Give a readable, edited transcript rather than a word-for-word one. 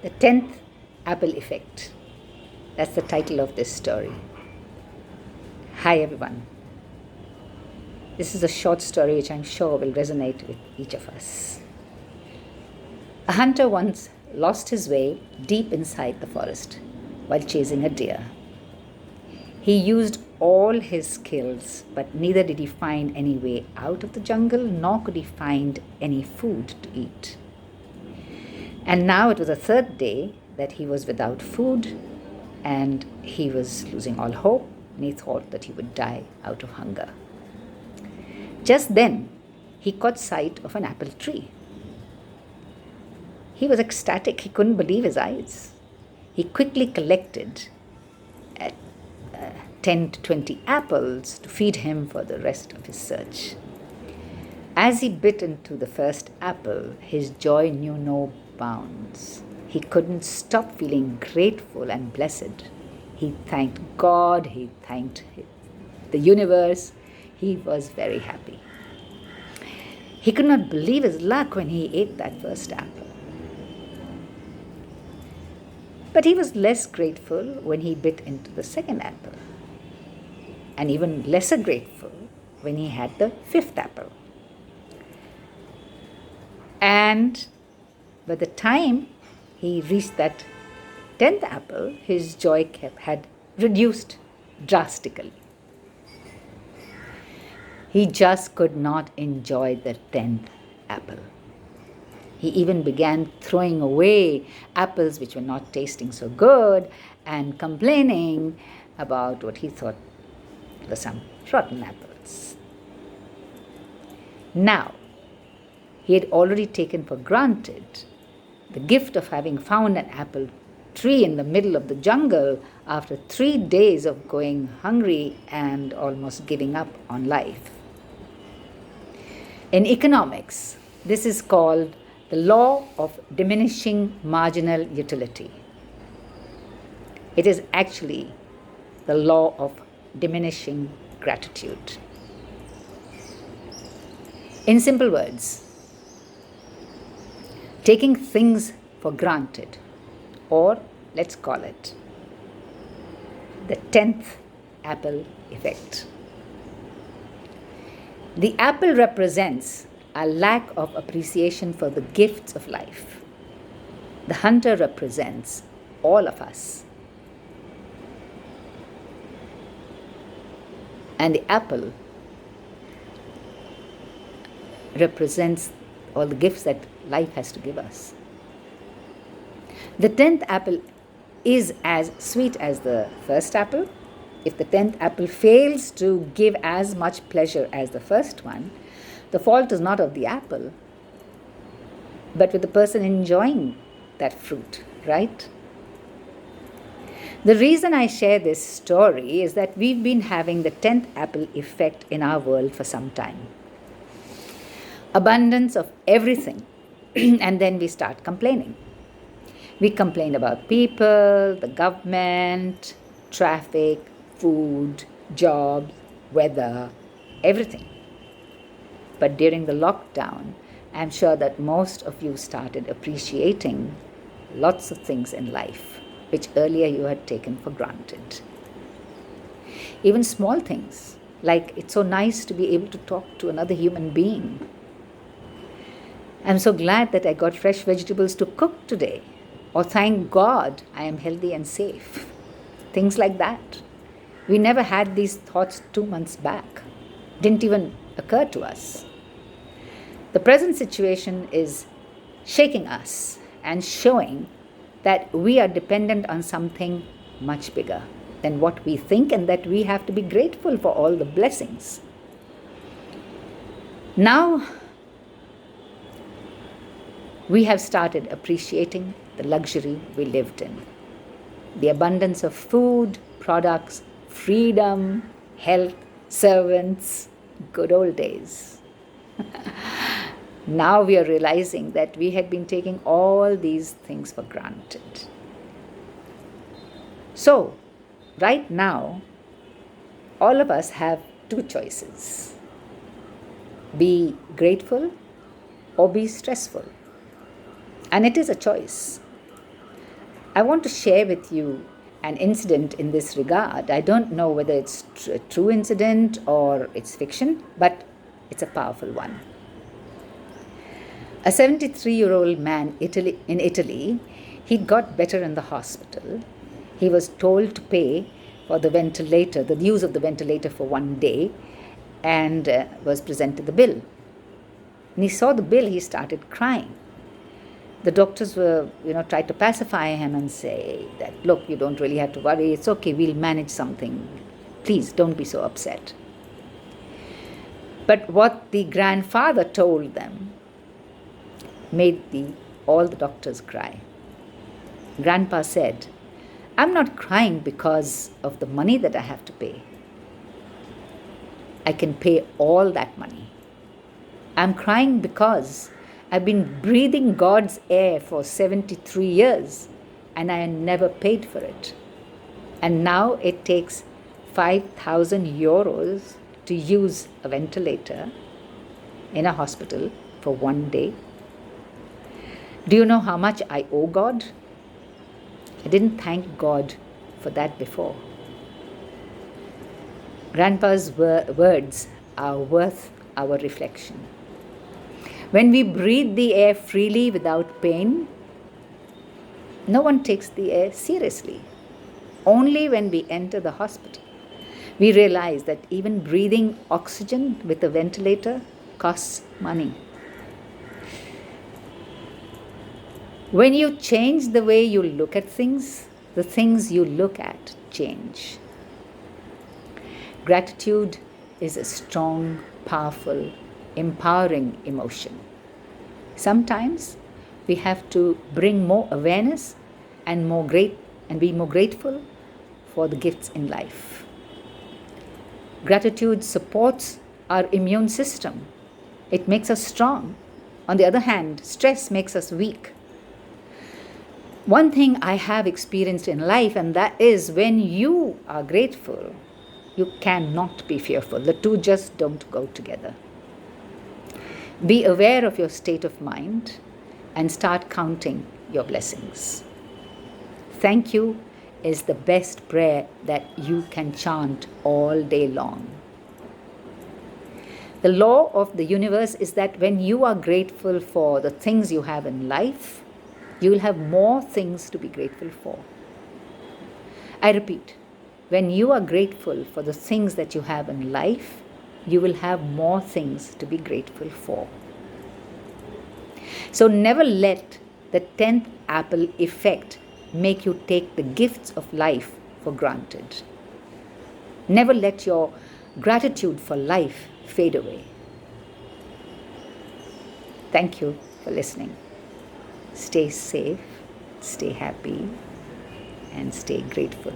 The 10th Apple Effect. That's the title of this story. Hi everyone. This is a short story which I'm sure will resonate with each of us. A hunter once lost his way deep inside the forest while chasing a deer. He used all his skills, but neither did he find any way out of the jungle, nor could he find any food to eat. And now it was the third day that he was without food, and he was losing all hope, and he thought that he would die out of hunger. Just then, he caught sight of an apple tree. He was ecstatic. He couldn't believe his eyes. He quickly collected 10 to 20 apples to feed him for the rest of his search. As he bit into the first apple, his joy knew no bounds. He couldn't stop feeling grateful and blessed. He thanked God, he thanked the universe. He was very happy. He could not believe his luck when he ate that first apple. But he was less grateful when he bit into the second apple, and even lesser grateful when he had the fifth apple. And by the time he reached that 10th apple, his joy had reduced drastically. He just could not enjoy the 10th apple. He even began throwing away apples which were not tasting so good and complaining about what he thought were some rotten apples. Now, he had already taken for granted the gift of having found an apple tree in the middle of the jungle after 3 days of going hungry and almost giving up on life. In economics, this is called the law of diminishing marginal utility. It is actually the law of diminishing gratitude. In simple words, taking things for granted, or let's call it the 10th apple effect. The apple represents a lack of appreciation for the gifts of life. The hunter represents all of us. And the apple represents all the gifts that life has to give us. The 10th apple is as sweet as the first apple. If the 10th apple fails to give as much pleasure as the first one, the fault is not of the apple, but with the person enjoying that fruit, right? The reason I share this story is that we've been having the 10th apple effect in our world for some time. Abundance of everything, and then we start complaining. We complain about people, the government, traffic, food, jobs, weather, everything. But during the lockdown, I'm sure that most of you started appreciating lots of things in life, which earlier you had taken for granted. Even small things, like it's so nice to be able to talk to another human being. I'm so glad that I got fresh vegetables to cook today. Or thank God I am healthy and safe. Things like that. We never had these thoughts 2 months back. Didn't even occur to us. The present situation is shaking us and showing that we are dependent on something much bigger than what we think, and that we have to be grateful for all the blessings. Now, we have started appreciating the luxury we lived in. The abundance of food, products, freedom, health, servants, good old days. Now we are realizing that we had been taking all these things for granted. So, right now, all of us have 2 choices. Be grateful or be stressful. And it is a choice. I want to share with you an incident in this regard. I don't know whether it's a true incident or it's fiction, but it's a powerful one. A 73-year-old man in Italy, he got better in the hospital. He was told to pay for the ventilator, the use of the ventilator for 1 day, and was presented the bill. When he saw the bill, he started crying. The doctors were, tried to pacify him and say that, look, you don't really have to worry. It's okay. We'll manage something. Please don't be so upset. But what the grandfather told them made all the doctors cry. Grandpa said, I'm not crying because of the money that I have to pay. I can pay all that money. I'm crying because I've been breathing God's air for 73 years and I never paid for it. And now it takes 5,000 euros to use a ventilator in a hospital for 1 day. Do you know how much I owe God? I didn't thank God for that before. Grandpa's words are worth our reflection. When we breathe the air freely without pain, no one takes the air seriously. Only when we enter the hospital, we realize that even breathing oxygen with a ventilator costs money. When you change the way you look at things, the things you look at change. Gratitude is a strong, powerful, empowering emotion. Sometimes we have to bring more awareness and be more grateful for the gifts in life. Gratitude supports our immune system. It makes us strong. On the other hand, stress makes us weak. One thing I have experienced in life, and that is when you are grateful, you cannot be fearful. The two just don't go together. Be aware of your state of mind and start counting your blessings. Thank you is the best prayer that you can chant all day long. The law of the universe is that when you are grateful for the things you have in life, you will have more things to be grateful for. I repeat, when you are grateful for the things that you have in life, you will have more things to be grateful for. So never let the 10th apple effect make you take the gifts of life for granted. Never let your gratitude for life fade away. Thank you for listening. Stay safe, stay happy, and stay grateful.